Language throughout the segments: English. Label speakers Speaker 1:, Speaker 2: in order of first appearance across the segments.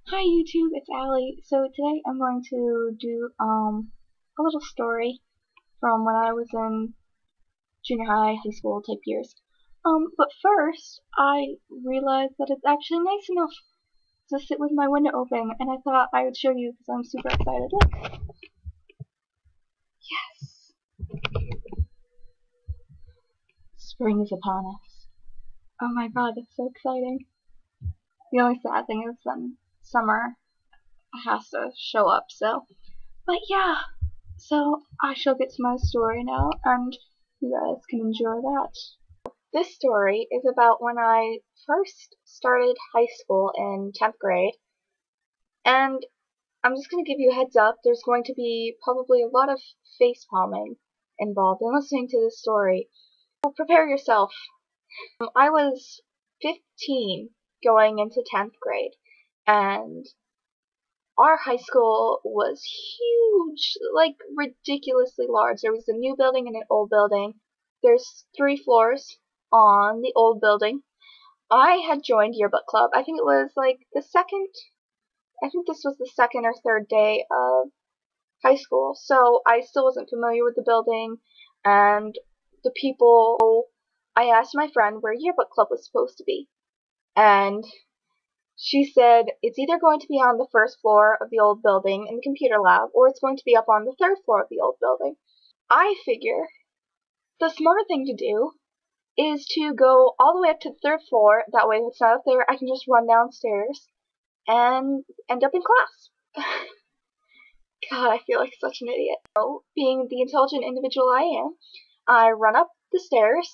Speaker 1: Hi YouTube, it's Allie. So today I'm going to do a little story from when I was in junior high school type years. But first I realized that it's actually nice enough to sit with my window open, and I thought I would show you because I'm super excited. Look, yes, spring is upon us. Oh my god, that's so exciting. The only sad thing is then summer has to show up. But yeah. So I shall get to my story now, and you guys can enjoy that. This story is about when I first started high school in 10th grade, and I'm just going to give you a heads up, there's going to be probably a lot of face palming involved in listening to this story. So prepare yourself. I was 15 going into 10th grade, and our high school was huge, like ridiculously large. There was a new building and an old building. There's 3 floors on the old building. I had joined yearbook club. I think it was like I think this was the second or third day of high school. So I still wasn't familiar with the building and the people. I asked my friend where yearbook club was supposed to be. And she said it's either going to be on the first floor of the old building in the computer lab, or it's going to be up on the third floor of the old building. I figure the smart thing to do is to go all the way up to the third floor. That way, if it's not up there, I can just run downstairs and end up in class. God, I feel like such an idiot. So, being the intelligent individual I am, I run up the stairs,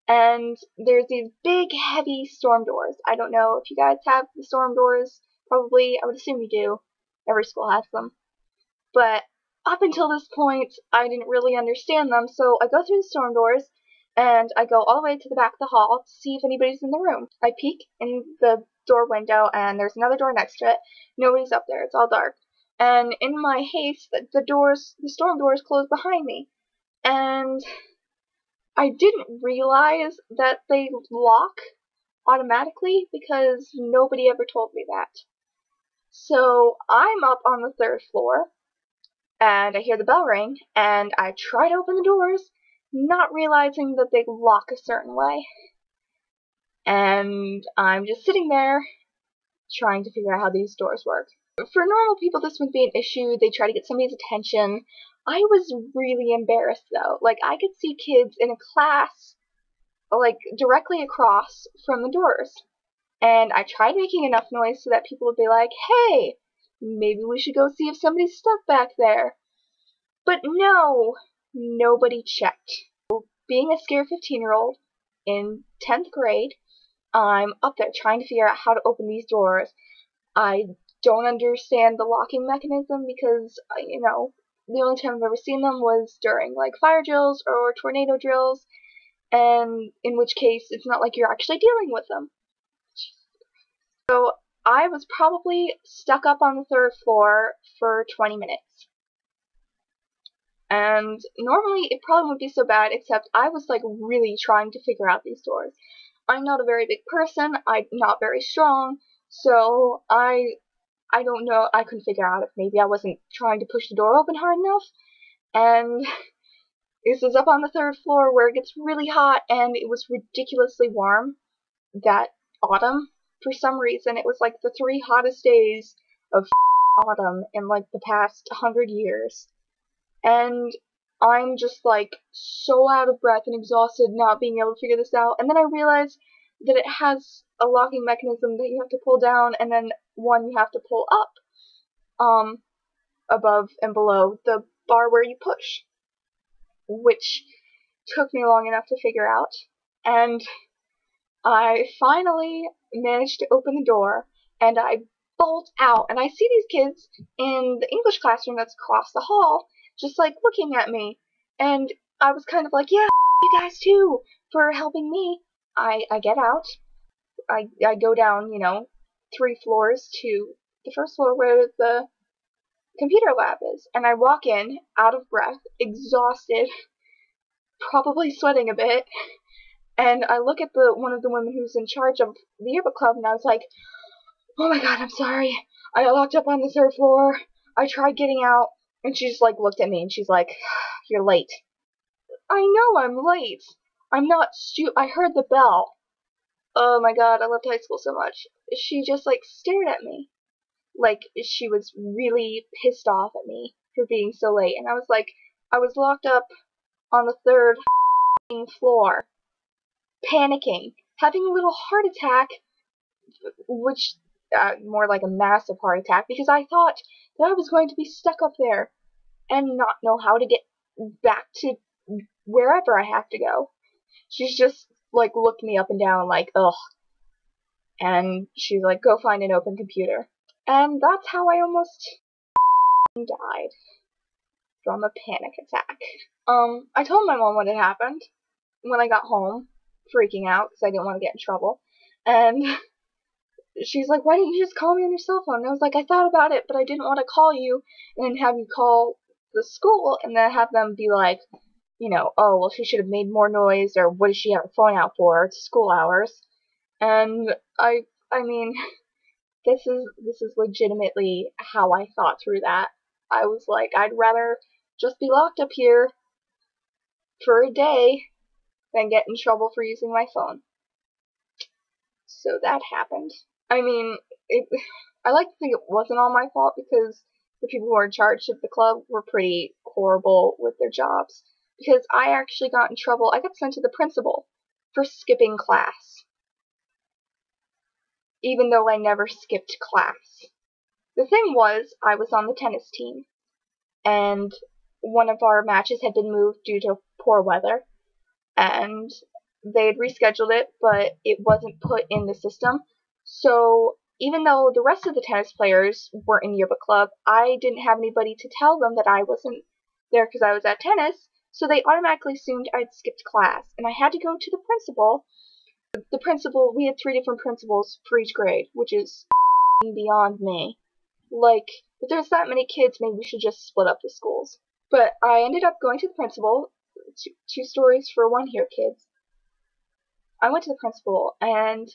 Speaker 1: and there's these big, heavy storm doors. I don't know if you guys have the storm doors. Probably, I would assume you do. Every school has them. But up until this point, I didn't really understand them, so I go through the storm doors, and I go all the way to the back of the hall to see if anybody's in the room. I peek in the door window, and there's another door next to it. Nobody's up there. It's all dark. And in my haste, the storm doors closed behind me. And I didn't realize that they lock automatically because nobody ever told me that. So I'm up on the third floor, and I hear the bell ring, and I try to open the doors, not realizing that they lock a certain way. And I'm just sitting there trying to figure out how these doors work. For normal people, this wouldn't be an issue. They try to get somebody's attention. I was really embarrassed, though. Like, I could see kids in a class, like, directly across from the doors. And I tried making enough noise so that people would be like, hey, maybe we should go see if somebody's stuck back there. But no, nobody checked. Being a scared 15-year-old in 10th grade, I'm up there trying to figure out how to open these doors. I don't understand the locking mechanism because, the only time I've ever seen them was during, like, fire drills or tornado drills, and in which case it's not like you're actually dealing with them. So I was probably stuck up on the third floor for 20 minutes. And normally it probably wouldn't be so bad, except I was like really trying to figure out these doors. I'm not a very big person, I'm not very strong, so I don't know, I couldn't figure out if maybe I wasn't trying to push the door open hard enough. And this was up on the third floor where it gets really hot, and it was ridiculously warm that autumn. For some reason, it was like the 3 hottest days of autumn in like the past 100 years. And I'm just like so out of breath and exhausted not being able to figure this out. And then I realized that it has a locking mechanism that you have to pull down, and then one you have to pull up, above and below the bar where you push, which took me long enough to figure out. And I finally managed to open the door, and I bolt out, and I see these kids in the English classroom that's across the hall, just like looking at me. And I was kind of like, yeah, you guys too, for helping me. I get out, I go down, 3 floors to the first floor where the computer lab is, and I walk in, out of breath, exhausted, probably sweating a bit, and I look at one of the women who's in charge of the yearbook club, and I was like, oh my god, I'm sorry. I got locked up on the third floor. I tried getting out. And she just, like, looked at me and she's like, you're late. I know I'm late. I'm not I heard the bell. Oh my god, I loved high school so much. She just, like, stared at me. Like, she was really pissed off at me for being so late. And I was like, I was locked up on the third floor, panicking, having a little heart attack, which, more like a massive heart attack, because I thought that I was going to be stuck up there and not know how to get back to wherever I have to go. She's just, like, looked me up and down like, ugh. And she's like, go find an open computer. And that's how I almost died from a panic attack. I told my mom what had happened when I got home, freaking out because I didn't want to get in trouble. And she's like, why didn't you just call me on your cell phone? And I was like, I thought about it, but I didn't want to call you and then have you call the school and then have them be like, you know, oh, well, she should have made more noise, or what does she have her phone out for? It's school hours. And I mean, this is legitimately how I thought through that. I was like, I'd rather just be locked up here for a day than get in trouble for using my phone. So that happened. I mean, I like to think it wasn't all my fault because the people who were in charge of the club were pretty horrible with their jobs. Because I actually got in trouble. I got sent to the principal for skipping class, even though I never skipped class. The thing was, I was on the tennis team, and one of our matches had been moved due to poor weather, and they had rescheduled it, but it wasn't put in the system. So even though the rest of the tennis players were in yearbook club, I didn't have anybody to tell them that I wasn't there because I was at tennis, so they automatically assumed I'd skipped class, and I had to go to the principal. The principal, we had 3 different principals for each grade, which is beyond me. Like, if there's that many kids, maybe we should just split up the schools. But I ended up going to the principal. Two stories for one here, kids. I went to the principal, and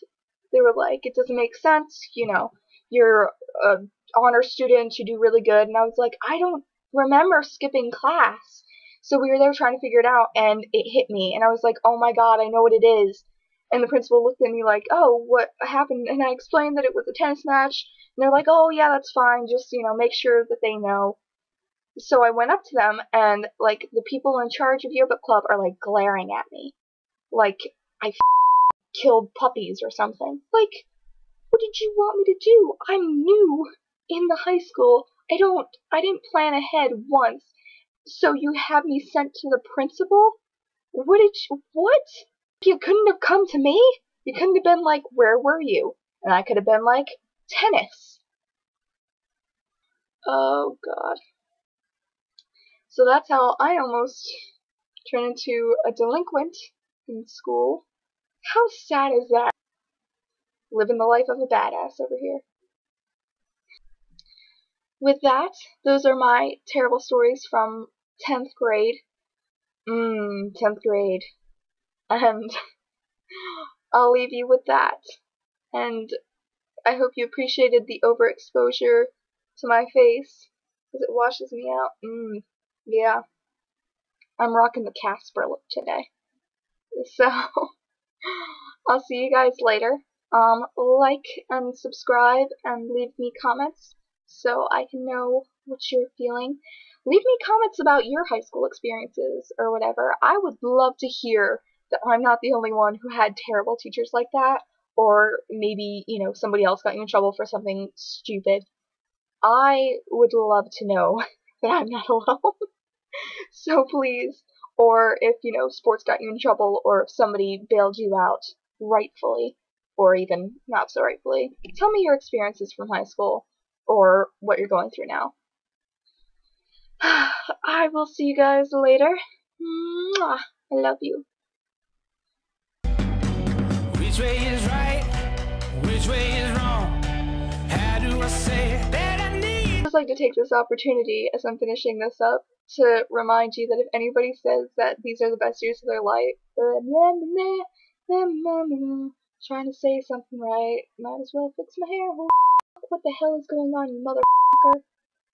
Speaker 1: they were like, it doesn't make sense, you know, you're an honor student, you do really good. And I was like, I don't remember skipping class. So we were there trying to figure it out, and it hit me, and I was like, oh my god, I know what it is. And the principal looked at me like, oh, what happened? And I explained that it was a tennis match, and they're like, oh yeah, that's fine, just, you know, make sure that they know. So I went up to them, and, like, the people in charge of yearbook club are, like, glaring at me. Like, I killed puppies or something. Like, what did you want me to do? I'm new in the high school. I didn't plan ahead once. So you have me sent to the principal? What? You couldn't have come to me? You couldn't have been like, where were you? And I could have been like, tennis. Oh, God. So that's how I almost turned into a delinquent in school. How sad is that? Living the life of a badass over here. With that, those are my terrible stories from 10th grade. 10th grade. And I'll leave you with that. And I hope you appreciated the overexposure to my face, because it washes me out. Yeah. I'm rocking the Casper look today. So, I'll see you guys later. Like and subscribe and leave me comments so I can know what you're feeling. Leave me comments about your high school experiences or whatever. I would love to hear that I'm not the only one who had terrible teachers like that, or maybe, you know, somebody else got you in trouble for something stupid. I would love to know that I'm not alone. So please, or if, you know, sports got you in trouble, or if somebody bailed you out rightfully, or even not so rightfully, tell me your experiences from high school, or what you're going through now. I will see you guys later. Mwah. I love you.
Speaker 2: Which way is right? Which way is wrong? How do I say that I need?
Speaker 1: I'd just like to take this opportunity as I'm finishing this up to remind you that if anybody says that these are the best years of their life, Trying to say something right. Might as well fix my hair. What the hell is going on, you motherfucker?